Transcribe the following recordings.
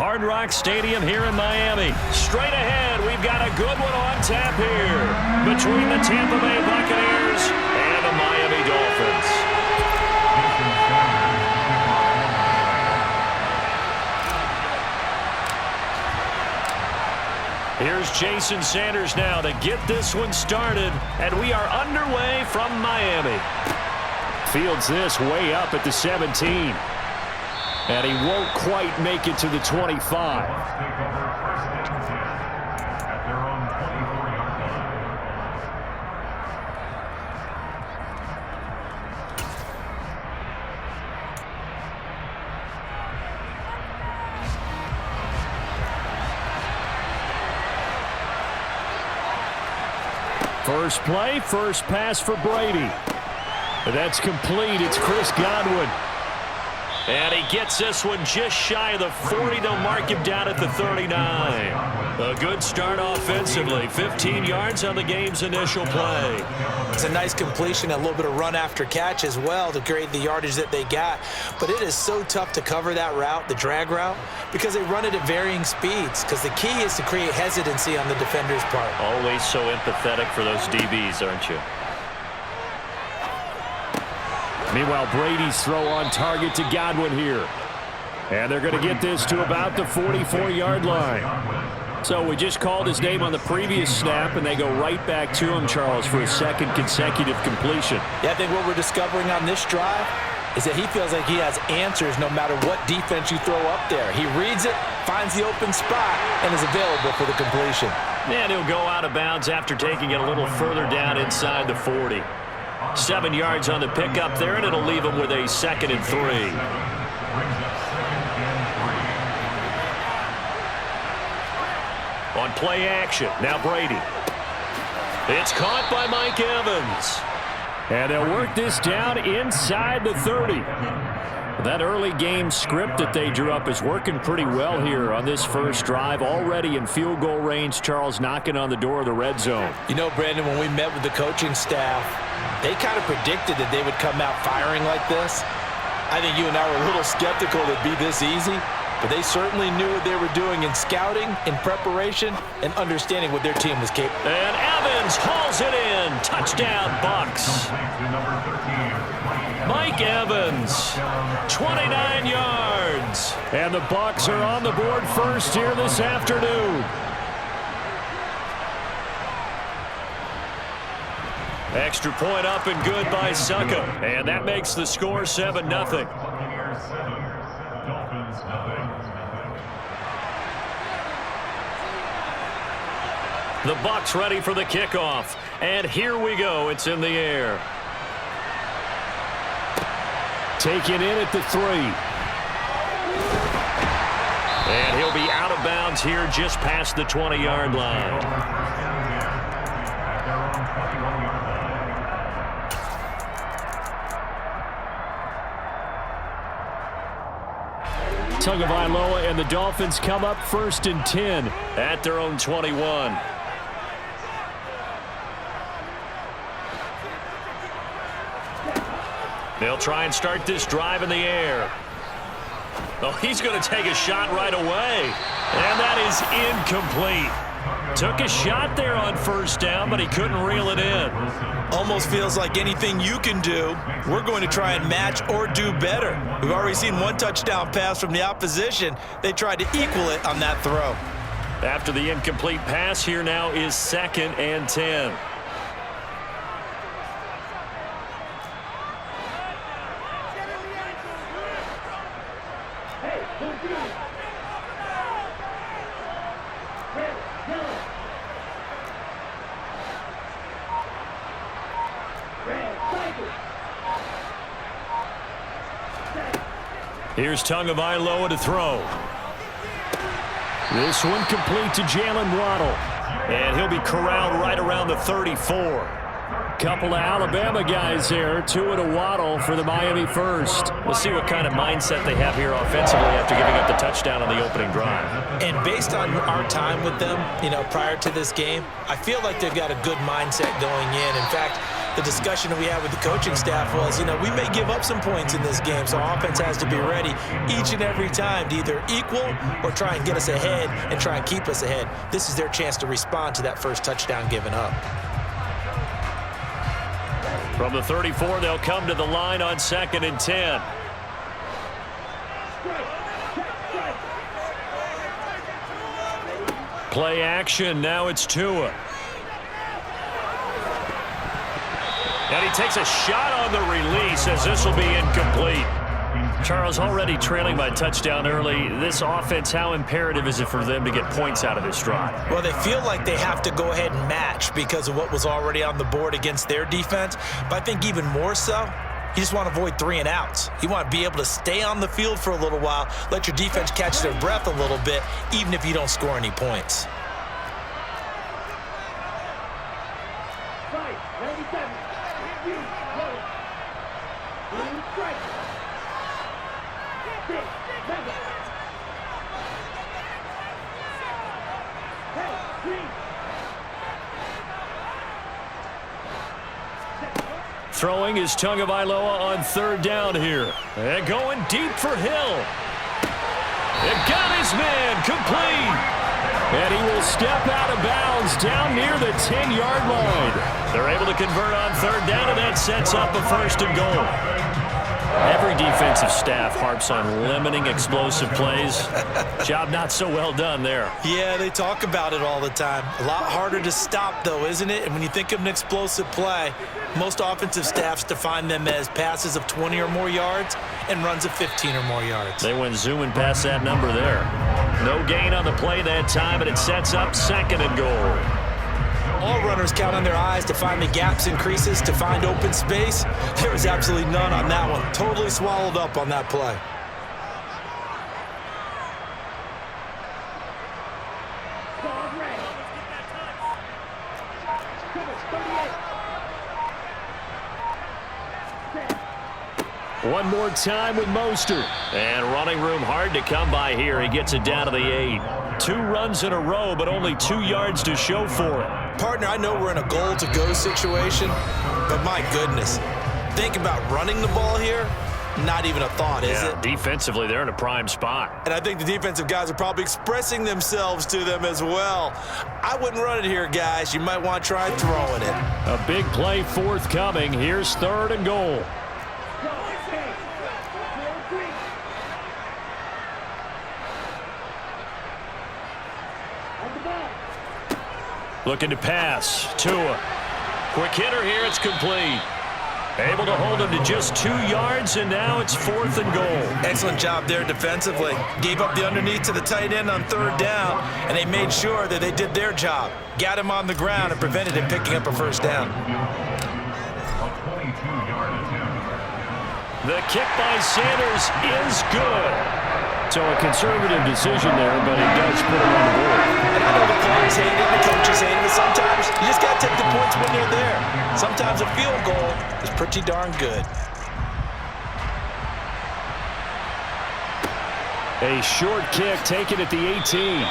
Hard Rock Stadium here in Miami. Straight ahead, we've got a good one on tap here between the Tampa Bay Buccaneers and the Miami Dolphins. Here's Jason Sanders now to get this one started, and we are underway from Miami. Fields this way up at the 17. And he won't quite make it to the 25. First play, first pass for Brady. That's complete. It's Chris Godwin. And he gets this one just shy of the 40. They'll mark him down at the 39. A good start offensively. 15 yards on the game's initial play. It's a nice completion, a little bit of run after catch as well to create the yardage that they got. But it is so tough to cover that route, the drag route, because they run it at varying speeds. Because the key is to create hesitancy on the defender's part. Always so empathetic for those DBs, aren't you? Meanwhile, Brady's throw on target to Godwin here. And they're going to get this to about the 44-yard line. So we just called his name on the previous snap, and they go right back to him, Charles, for a second consecutive completion. Yeah, I think what we're discovering on this drive is that he feels like he has answers no matter what defense you throw up there. He reads it, finds the open spot, and is available for the completion. And he'll go out of bounds after taking it a little further down inside the 40. 7 yards on the pickup there, and it'll leave him with a 2nd and 3. On play action, now Brady. It's caught by Mike Evans. And they'll work this down inside the 30. That early game script that they drew up is working pretty well here on this first drive. Already in field goal range, Charles, knocking on the door of the red zone. You know, Brandon, when we met with the coaching staff, they kind of predicted that they would come out firing like this. I think you and I were a little skeptical it'd be this easy, but they certainly knew what they were doing in scouting, in preparation, and understanding what their team was capable of. And Evans hauls it in. Touchdown, Bucs. Mike Evans, 29 yards. And the Bucs are on the board first here this afternoon. Extra point up and good by Succa. And that makes the score 7-0. The Bucs ready for the kickoff. And here we go. It's in the air. Taken in at the 3. And he'll be out of bounds here just past the 20-yard line. Tagovailoa and the Dolphins come up 1st and 10 at their own 21. They'll try and start this drive in the air. Oh, he's going to take a shot right away. And that is incomplete. Took a shot there on 1st down, but he couldn't reel it in. Almost feels like anything you can do, we're going to try and match or do better. We've already seen one touchdown pass from the opposition. They tried to equal it on that throw. After the incomplete pass, here now is 2nd and 10. Here's Tagovailoa to throw. This one complete to Jalen Waddle. And he'll be corralled right around the 34. Couple of Alabama guys there. 2 to Waddle for the Miami first. We'll see what kind of mindset they have here offensively after giving up the touchdown on the opening drive. And based on our time with them, prior to this game, I feel like they've got a good mindset going in. In fact, the discussion that we had with the coaching staff was, you know, we may give up some points in this game, so offense has to be ready each and every time to either equal or try and get us ahead and try and keep us ahead. This is their chance to respond to that first touchdown given up. From the 34, they'll come to the line on 2nd and 10. Play action, now it's Tua. And he takes a shot on the release as this will be incomplete. Charles, already trailing by touchdown early. This offense, how imperative is it for them to get points out of this drive? Well, they feel like they have to go ahead and match because of what was already on the board against their defense. But I think even more so, you just want to avoid 3 and outs. You want to be able to stay on the field for a little while, let your defense catch their breath a little bit, even if you don't score any points. Throwing is Tagovailoa on 3rd down here. And going deep for Hill. It got his man complete. And he will step out of bounds down near the 10-yard line. They're able to convert on 3rd down, and that sets up a 1st and goal. Every defensive staff harps on limiting explosive plays. Job not so well done there. Yeah, they talk about it all the time. A lot harder to stop, though, isn't it? And when you think of an explosive play, most offensive staffs define them as passes of 20 or more yards and runs of 15 or more yards. They went zooming past that number there. No gain on the play that time, and it sets up 2nd and goal. All runners count on their eyes to find the gaps and creases, to find open space. There was absolutely none on that one. Totally swallowed up on that play. One more time with Mostert. And running room hard to come by here. He gets it down to the 8. 2 runs in a row, but only 2 yards to show for it. Partner, I know we're in a goal-to-go situation, but my goodness, think about running the ball here. Not even a thought, is it? Defensively, they're in a prime spot. And I think the defensive guys are probably expressing themselves to them as well. I wouldn't run it here, guys. You might want to try throwing it. A big play forthcoming. Here's 3rd and goal. Looking to pass. Tua. Quick hitter here. It's complete. Able to hold him to just 2 yards, and now it's 4th and goal. Excellent job there defensively. Gave up the underneath to the tight end on 3rd down, and they made sure that they did their job. Got him on the ground and prevented him picking up a 1st down. The kick by Sanders is good. So a conservative decision there, but he does put him on the board. And I know the players hate it, the coaches hate it, but sometimes you just got to take the points when they're there. Sometimes a field goal is pretty darn good. A short kick taken at the 18.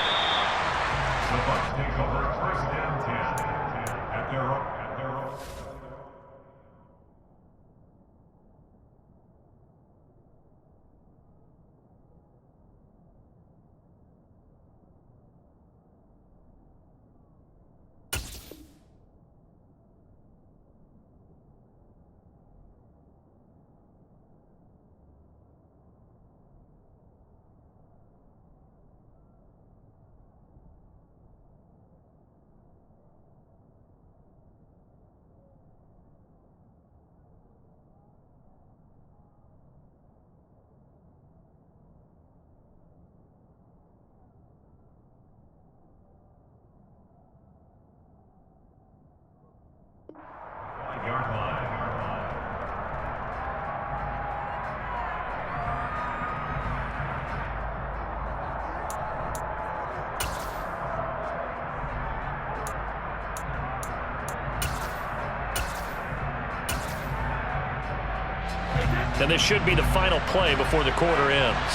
And this should be the final play before the quarter ends.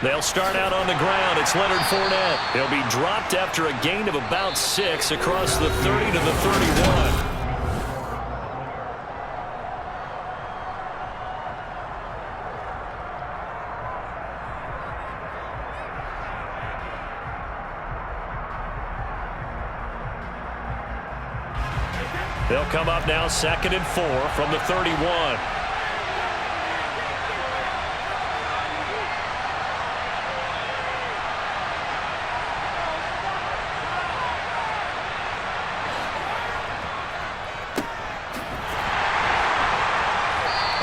They'll start out on the ground. It's Leonard Fournette. He'll be dropped after a gain of about 6 across the 30 to the 31. They'll come up now 2nd and 4 from the 31.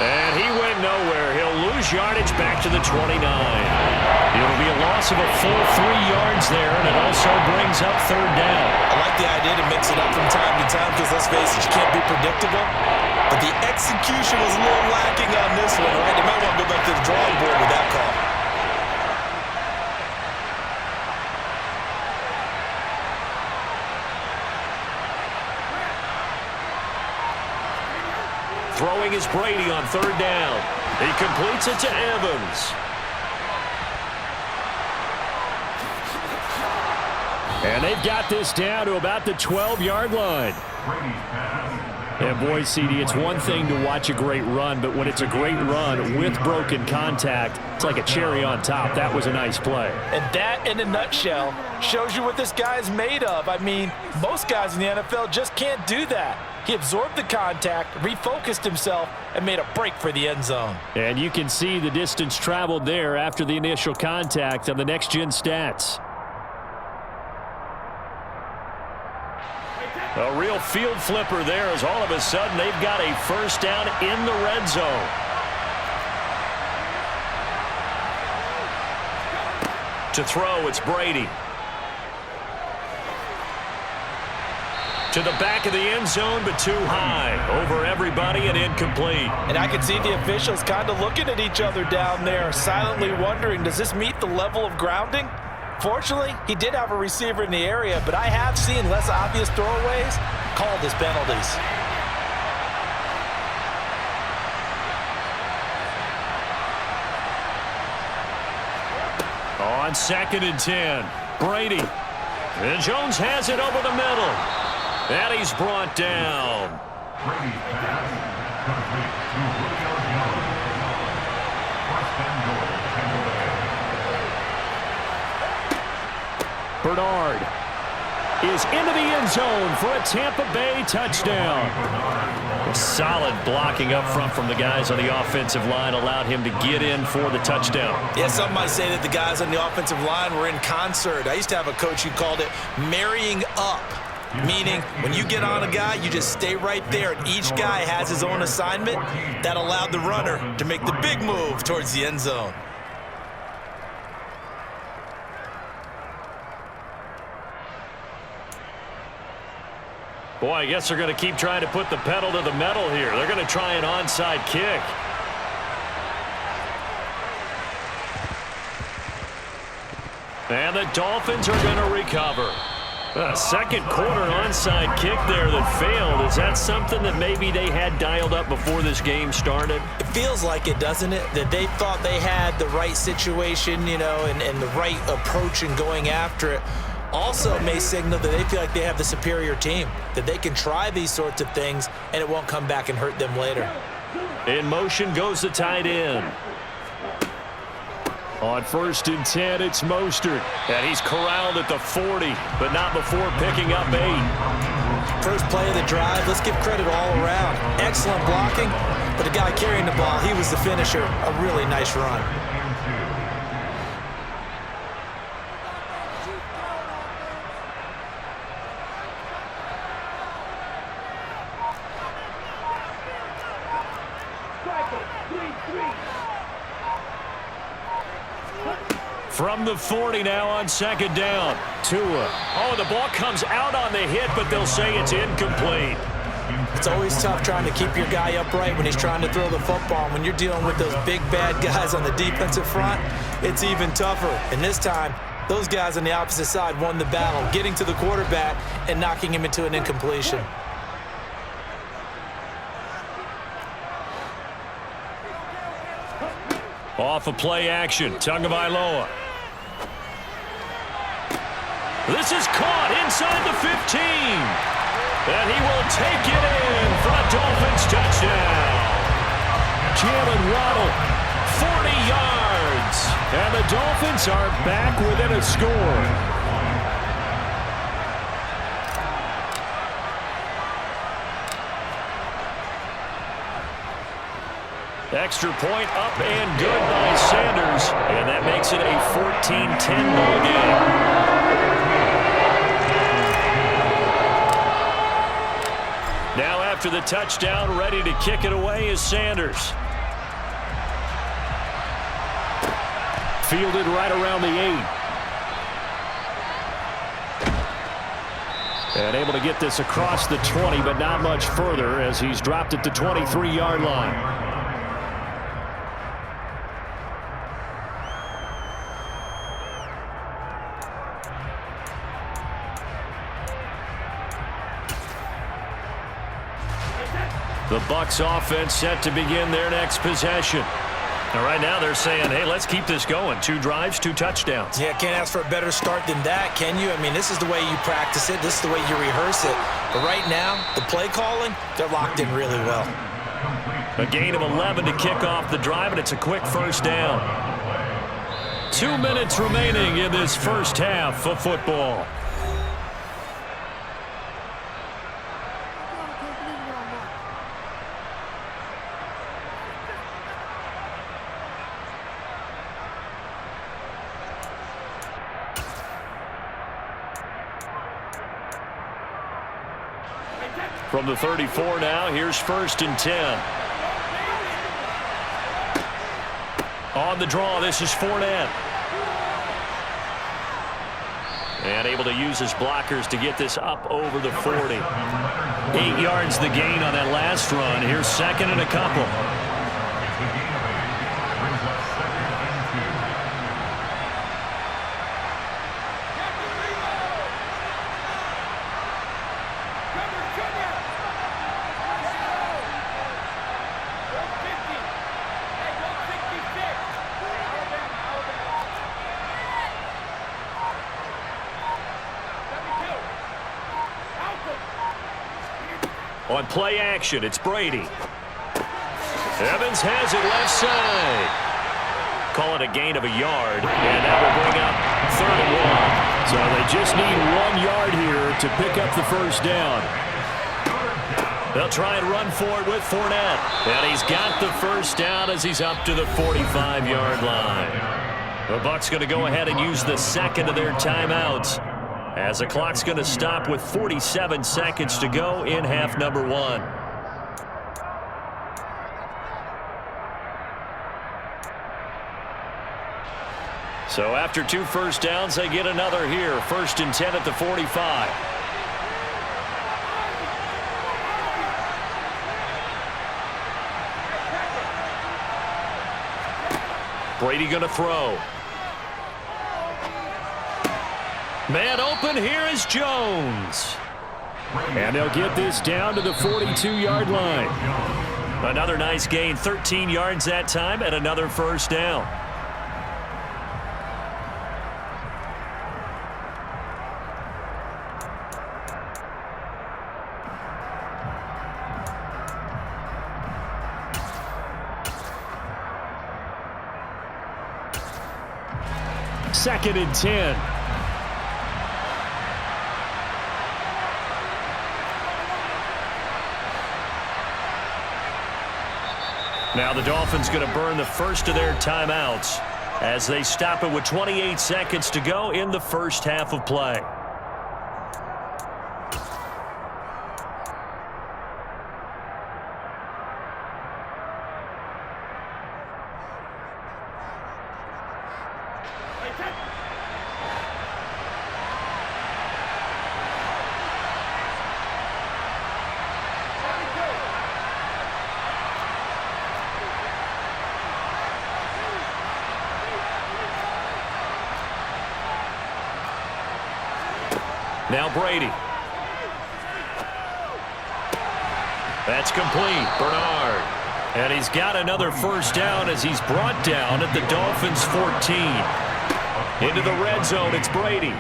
And he went nowhere. He'll lose yardage back to the 29. It'll be a loss of a full 3 yards there, and it also brings up 3rd down. I like the idea to mix it up from time to time because, let's face it, you can't be predictable. But the execution was a little lacking on this one, right? They might want to go back to the drawing board with that call. Throwing is Brady on 3rd down. He completes it to Evans. And they've got this down to about the 12-yard line. And boy, CD, it's one thing to watch a great run, but when it's a great run with broken contact, it's like a cherry on top. That was a nice play. And that, in a nutshell, shows you what this guy is made of. I mean, most guys in the NFL just can't do that. He absorbed the contact, refocused himself, and made a break for the end zone. And you can see the distance traveled there after the initial contact on the next-gen stats. A real field flipper there as all of a sudden they've got a 1st down in the red zone. To throw, it's Brady. To the back of the end zone, but too high. Over everybody and incomplete. And I can see the officials kind of looking at each other down there, silently wondering, does this meet the level of grounding? Fortunately, he did have a receiver in the area, but I have seen less obvious throwaways called as penalties. On 2nd and 10, Brady. And Jones has it over the middle. And he's brought down. Bernard is into the end zone for a Tampa Bay touchdown. Solid blocking up front from the guys on the offensive line allowed him to get in for the touchdown. Yeah, some might say that the guys on the offensive line were in concert. I used to have a coach who called it marrying up, meaning when you get on a guy, you just stay right there, and each guy has his own assignment. That allowed the runner to make the big move towards the end zone. Boy, I guess they're going to keep trying to put the pedal to the metal here. They're going to try an onside kick. And the Dolphins are going to recover. A second quarter onside kick there that failed. Is that something that maybe they had dialed up before this game started? It feels like it, doesn't it? That they thought they had the right situation, you know, and the right approach in going after it. Also may signal that they feel like they have the superior team, that they can try these sorts of things and it won't come back and hurt them later. In motion goes the tight end. On 1st and 10, it's Mostert. And he's corralled at the 40, but not before picking up 8. First play of the drive, let's give credit all around. Excellent blocking, but the guy carrying the ball, he was the finisher. A really nice run. From the 40 now on 2nd down. Tua. Oh, the ball comes out on the hit, but they'll say it's incomplete. It's always tough trying to keep your guy upright when he's trying to throw the football. When you're dealing with those big, bad guys on the defensive front, it's even tougher. And this time, those guys on the opposite side won the battle, getting to the quarterback and knocking him into an incompletion. Off of play action, Tagovailoa. This is caught inside the 15. And he will take it in for a Dolphins touchdown. Jalen Waddle, 40 yards. And the Dolphins are back within a score. Extra point up and good by Sanders. And that makes it a 14-10 ball game. Now after the touchdown, ready to kick it away is Sanders. Fielded right around the 8. And able to get this across the 20, but not much further as he's dropped at the 23-yard line. The Bucs offense set to begin their next possession. Now, right now they're saying, hey, let's keep this going. 2 drives, 2 touchdowns. Yeah, can't ask for a better start than that, can you? I mean, this is the way you practice it. This is the way you rehearse it. But right now, the play calling, they're locked in really well. A gain of 11 to kick off the drive, and it's a quick first down. 2 minutes remaining in this first half of football. From the 34 now, here's 1st and 10. On the draw, this is Fournette. And able to use his blockers to get this up over the 40. 8 yards the gain on that last run. Here's 2nd and a couple. On play action, it's Brady. Evans has it left side. Call it a gain of a yard, and that will bring up 3rd and 1. So they just need 1 yard here to pick up the first down. They'll try and run for it with Fournette. And he's got the first down as he's up to the 45-yard line. The Bucs going to go ahead and use the 2nd of their timeouts, as the clock's going to stop with 47 seconds to go in half number 1. So after 2 first downs, they get another here. 1st and 10 at the 45. Brady going to throw. Man open, here is Jones. And they'll get this down to the 42-yard line. Another nice gain, 13 yards that time, and another first down. Second and 10. Now the Dolphins going to burn the first of their timeouts as they stop it with 28 seconds to go in the first half of play. Now Brady. That's complete. Bernard. And he's got another first down as he's brought down at the Dolphins' 14. Into the red zone, it's Brady.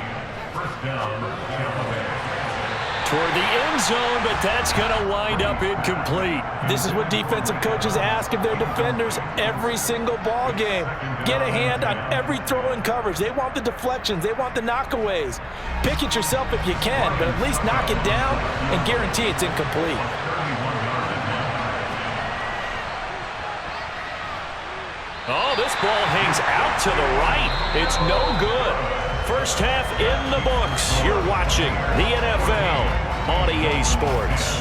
Toward the end zone, but that's going to wind up incomplete. This is what defensive coaches ask of their defenders every single ball game. Get a hand on every throw in coverage. They want the deflections. They want the knockaways. Pick it yourself if you can, but at least knock it down and guarantee it's incomplete. Oh, this ball hangs out to the right. It's no good. First half in the books. You're watching the NFL on EA Sports.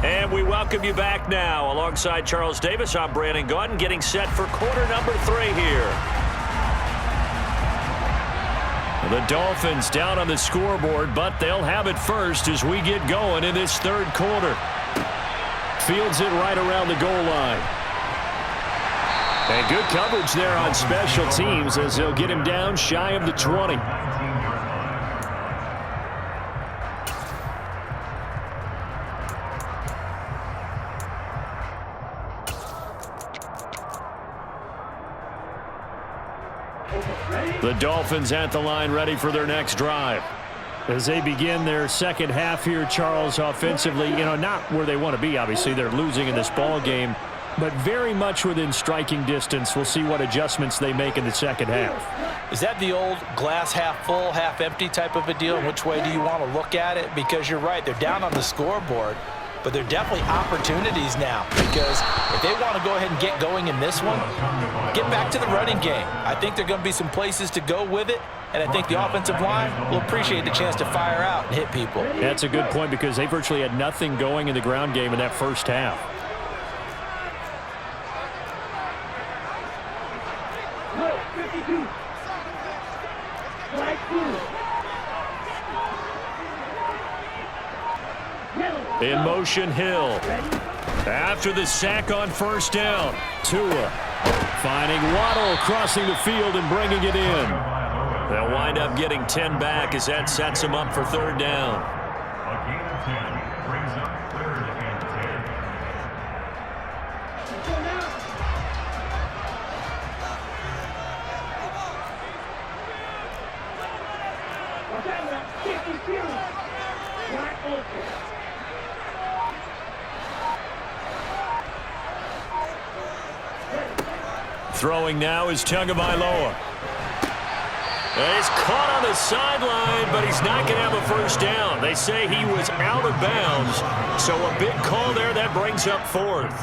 And we welcome you back now. Alongside Charles Davis, I'm Brandon Gaudin, getting set for quarter number 3 here. The Dolphins down on the scoreboard, but they'll have it first as we get going in this third quarter. Fields it right around the goal line. And good coverage there on special teams as they'll get him down shy of the 20. The Dolphins at the line, ready for their next drive. As they begin their second half here, Charles, offensively, not where they want to be. Obviously, they're losing in this ball game, but very much within striking distance. We'll see what adjustments they make in the second half. Is that the old glass half full, half empty type of a deal? Which way do you want to look at it? Because you're right, they're down on the scoreboard, but they're definitely opportunities now, because if they want to go ahead and get going in this one, get back to the running game. I think there are going to be some places to go with it, and I think the offensive line will appreciate the chance to fire out and hit people. That's a good point, because they virtually had nothing going in the ground game in that first half. In motion, Hill. After the sack on first down, Tua finding Waddle crossing the field and bringing it in. They'll wind up getting 10 back as that sets them up for third down. Throwing now is Tagovailoa. He's caught on the sideline, but he's not going to have a first down. They say he was out of bounds, so a big call there that brings up fourth.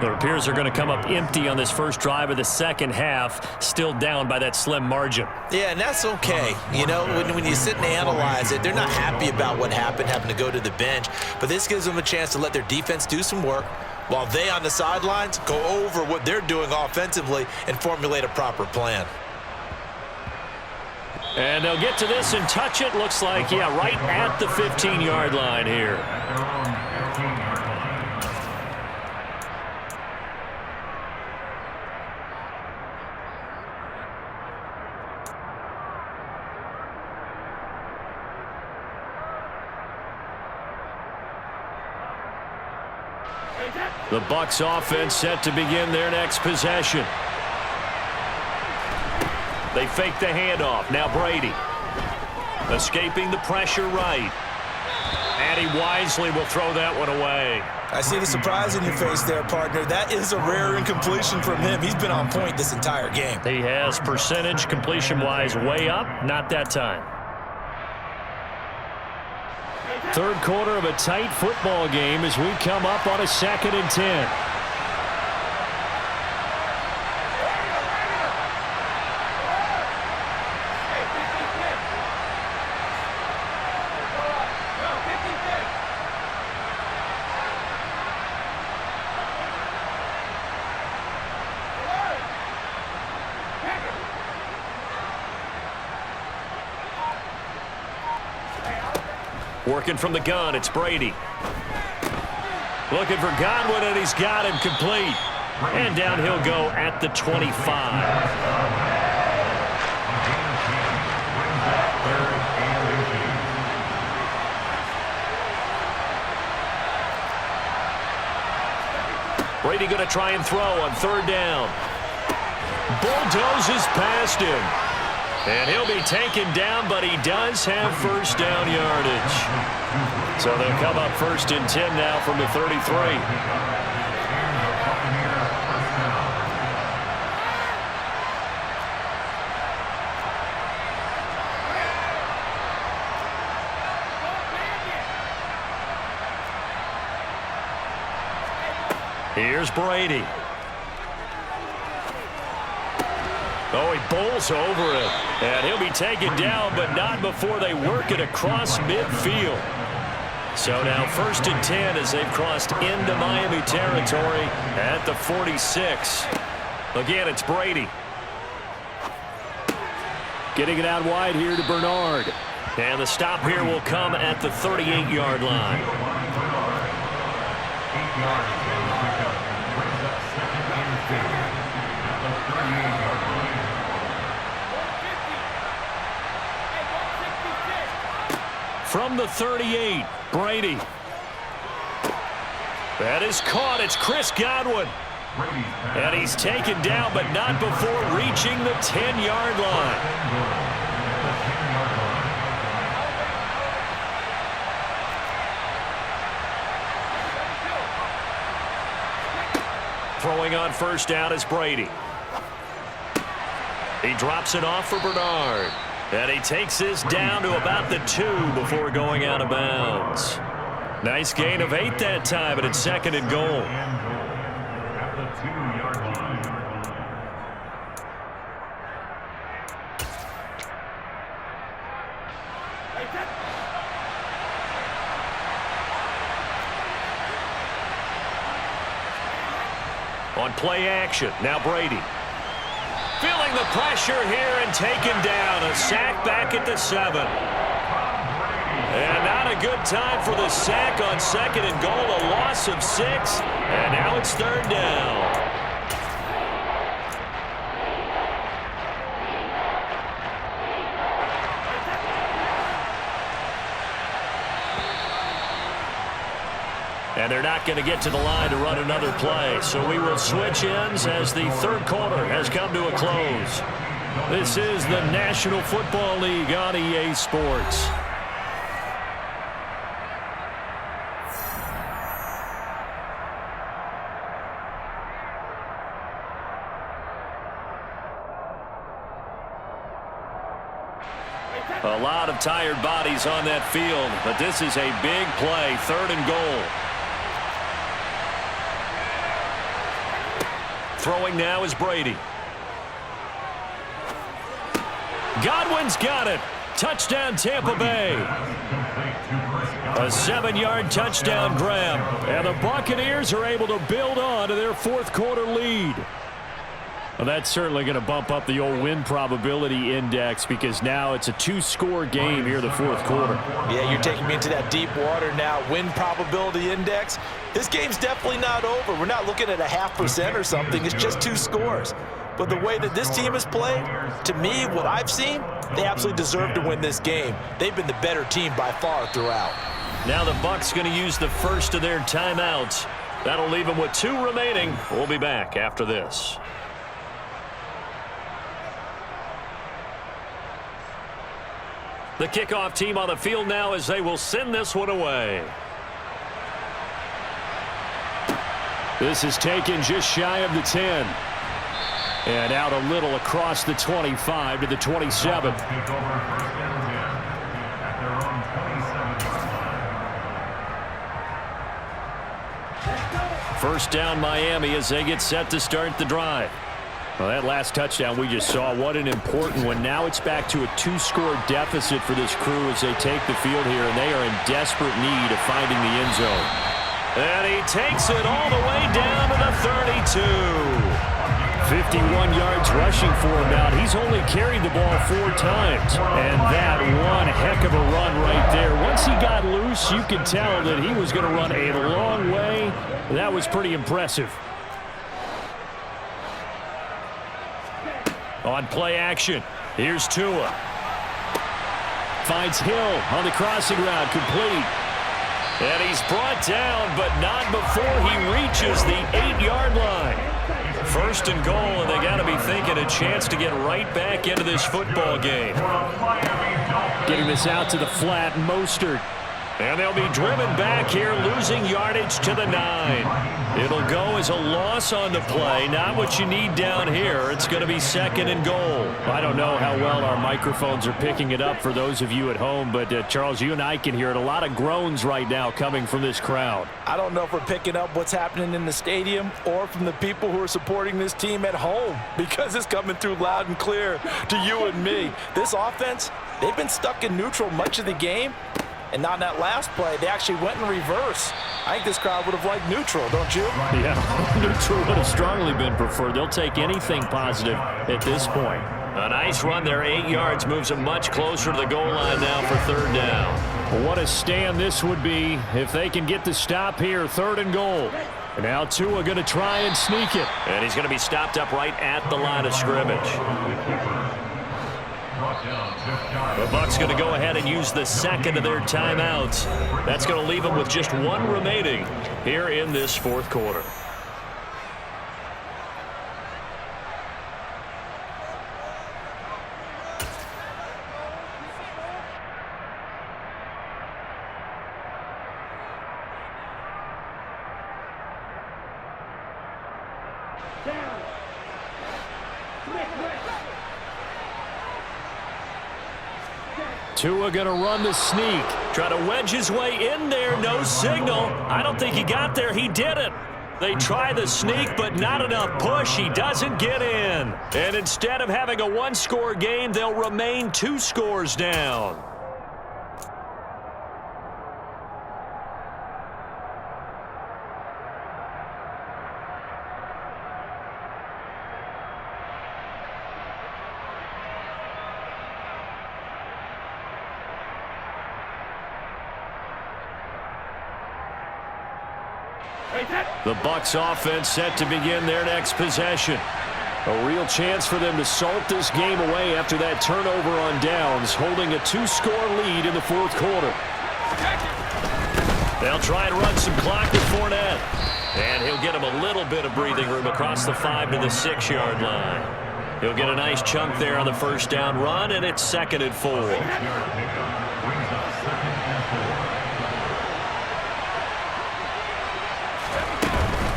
It appears they're going to come up empty on this first drive of the second half, still down by that slim margin. Yeah, and that's okay. When you sit and analyze it, they're not happy about what happened, having to go to the bench, but this gives them a chance to let their defense do some work, while they on the sidelines go over what they're doing offensively and formulate a proper plan. And they'll get to this and touch it. Looks like, right at the 15-yard line here. The Bucs offense set to begin their next possession. They fake the handoff. Now Brady. Escaping the pressure right. And he wisely will throw that one away. I see the surprise in your face there, partner. That is a rare incompletion from him. He's been on point this entire game. He has percentage completion-wise way up. Not that time. Third quarter of a tight football game as we come up on a 2nd and 10. Working from the gun, it's Brady. Looking for Godwin, and he's got him complete. And down he'll go at the 25. Brady going to try and throw on third down. Bulldozes past him. And he'll be taken down, but he does have first down yardage. So they'll come up first and 10 now from the 33. Here's Brady. Oh, he bowls over it. And he'll be taken down, but not before they work it across midfield. So now first and 10 as they've crossed into Miami territory at the 46. Again, it's Brady. Getting it out wide here to Bernard. And the stop here will come at the 38-yard line. 8 yards. Second and 2 at the 38-yard line. From the 38, Brady. That is caught. It's Chris Godwin. And he's taken down, but not before reaching the 10-yard line. Throwing on first down is Brady. He drops it off for Bernard. And he takes this down to about the 2 before going out of bounds. Nice gain of 8 that time, but it's second and goal. At the 2-yard line. On play action, now Brady. Feeling the pressure here and taken down. A sack back at the 7. And not a good time for the sack on second and goal. A loss of 6. And now it's third down. And they're not going to get to the line to run another play. So we will switch ends as the third quarter has come to a close. This is the National Football League on EA Sports. A lot of tired bodies on that field, but this is a big play, third and goal. Throwing now is Brady. Godwin's got it. Touchdown, Tampa Bay. A 7-yard touchdown grab. And the Buccaneers are able to build on to their fourth quarter lead. Well, that's certainly going to bump up the old win probability index because now it's a 2-score game here in the fourth quarter. Yeah, you're taking me into that deep water now. Win probability index. This game's definitely not over. We're not looking at a 0.5% or something. It's just 2 scores. But the way that this team has played, to me, what I've seen, they absolutely deserve to win this game. They've been the better team by far throughout. Now the Bucs going to use the first of their timeouts. That'll leave them with 2 remaining. We'll be back after this. The kickoff team on the field now as they will send this one away. This is taken just shy of the 10. And out a little across the 25 to the 27. First down Miami as they get set to start the drive. Well, that last touchdown we just saw, what an important one. Now it's back to a 2-score deficit for this crew as they take the field here, and they are in desperate need of finding the end zone. And he takes it all the way down to the 32. 51 yards rushing for him now. He's only carried the ball 4 times. And that one heck of a run right there. Once he got loose, you could tell that he was going to run a long way. That was pretty impressive. On play action, here's Tua. Finds Hill on the crossing route, complete. And he's brought down, but not before he reaches the 8-yard line. First and goal, and they got to be thinking a chance to get right back into this football game. Getting this out to the flat, Mostert. And they'll be driven back here, losing yardage to the 9. It'll go as a loss on the play. Not what you need down here. It's going to be second and goal. I don't know how well our microphones are picking it up for those of you at home, but Charles, you and I can hear it. A lot of groans right now coming from this crowd. I don't know if we're picking up what's happening in the stadium or from the people who are supporting this team at home, because it's coming through loud and clear to you and me. This offense, they've been stuck in neutral much of the game. And on that last play, they actually went in reverse. I think this crowd would have liked neutral, don't you? Yeah, neutral would have strongly been preferred. They'll take anything positive at this point. A nice run there, 8 yards, moves them much closer to the goal line now for third down. Well, what a stand this would be if they can get the stop here, third and goal. And now Tua going to try and sneak it. And he's going to be stopped up right at the line of scrimmage. The Bucs going to go ahead and use the second of their timeouts. That's going to leave them with just one remaining here in this fourth quarter. Tua going to run the sneak. Try to wedge his way in there. No signal. I don't think he got there. He didn't. They try the sneak, but not enough push. He doesn't get in. And instead of having a one-score game, they'll remain 2 scores down. The Bucs offense set to begin their next possession. A real chance for them to salt this game away after that turnover on downs, holding a 2-score lead in the fourth quarter. They'll try and run some clock with Fournette. And he'll get him a little bit of breathing room across the 5 to the 6-yard line. He'll get a nice chunk there on the first down run, and it's second and 4.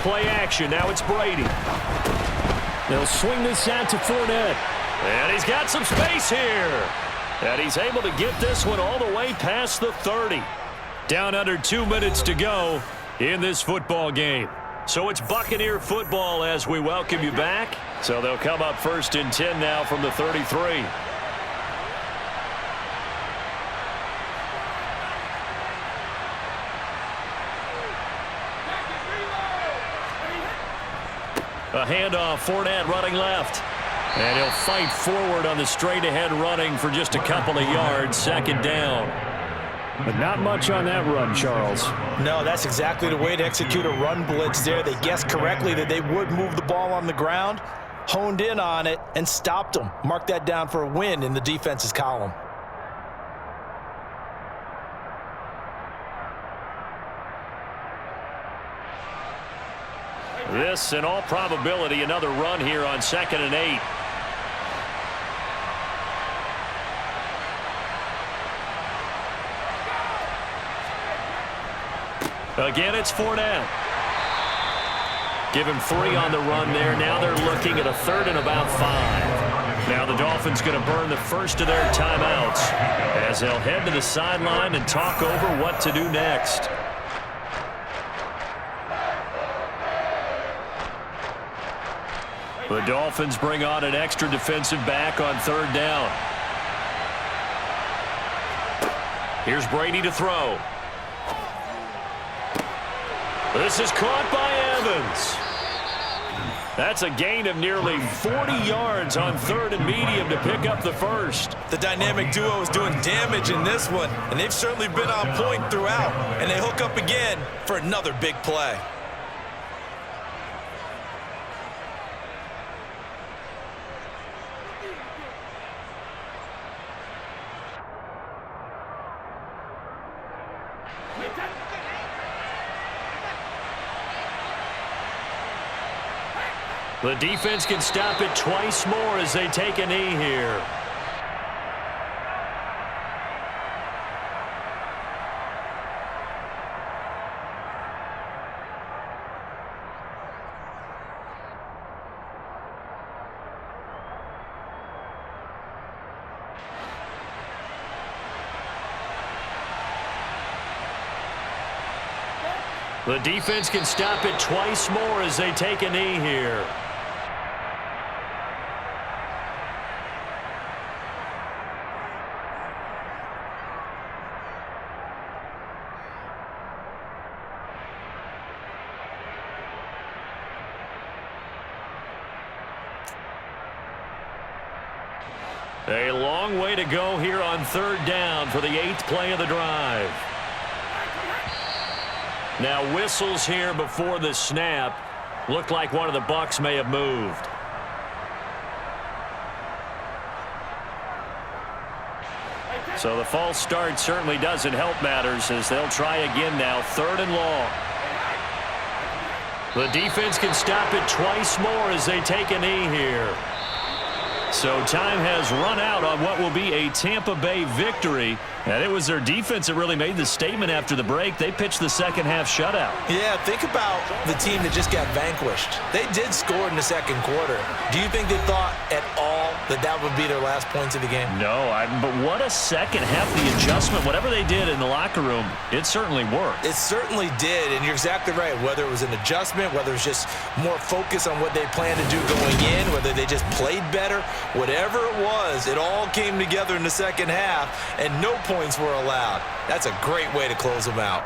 Play action. Now it's Brady. They'll swing this out to Fournette. And he's got some space here. And he's able to get this one all the way past the 30. Down under 2 minutes to go in this football game. So it's Buccaneer football as we welcome you back. So they'll come up first and 10 now from the 33. A handoff, Fournette running left. And he'll fight forward on the straight-ahead running for just a couple of yards, second down. But not much on that run, Charles. No, that's exactly the way to execute a run blitz there. They guessed correctly that they would move the ball on the ground, honed in on it, and stopped them. Mark that down for a win in the defense's column. This, in all probability, another run here on 2nd and 8. Again, it's Fournette. Give him 3 on the run there. Now they're looking at a 3rd and about 5. Now the Dolphins going to burn the first of their timeouts as they'll head to the sideline and talk over what to do next. The Dolphins bring on an extra defensive back on 3rd down. Here's Brady to throw. This is caught by Evans. That's a gain of nearly 40 yards on 3rd and medium to pick up the first. The dynamic duo is doing damage in this one, and they've certainly been on point throughout. And they hook up again for another big play. The defense can stop it twice more as they take a knee here. The defense can stop it twice more as they take a knee here. A long way to go here on third down for the 8th play of the drive. Now whistles here before the snap. Looked like one of the Bucs may have moved. So the false start certainly doesn't help matters as they'll try again now. 3rd and long. The defense can stop it twice more as they take a knee here. So time has run out on what will be a Tampa Bay victory. And it was their defense that really made the statement after the break. They pitched the second half shutout. Yeah, think about the team that just got vanquished. They did score in the second quarter. Do you think they thought at all that that would be their last points of the game? No, but what a second half. The adjustment, whatever they did in the locker room, it certainly worked. It certainly did, and you're exactly right. Whether it was an adjustment, whether it was just more focus on what they planned to do going in, whether they just played better, whatever it was, it all came together in the second half, and no points were allowed. That's a great way to close them out.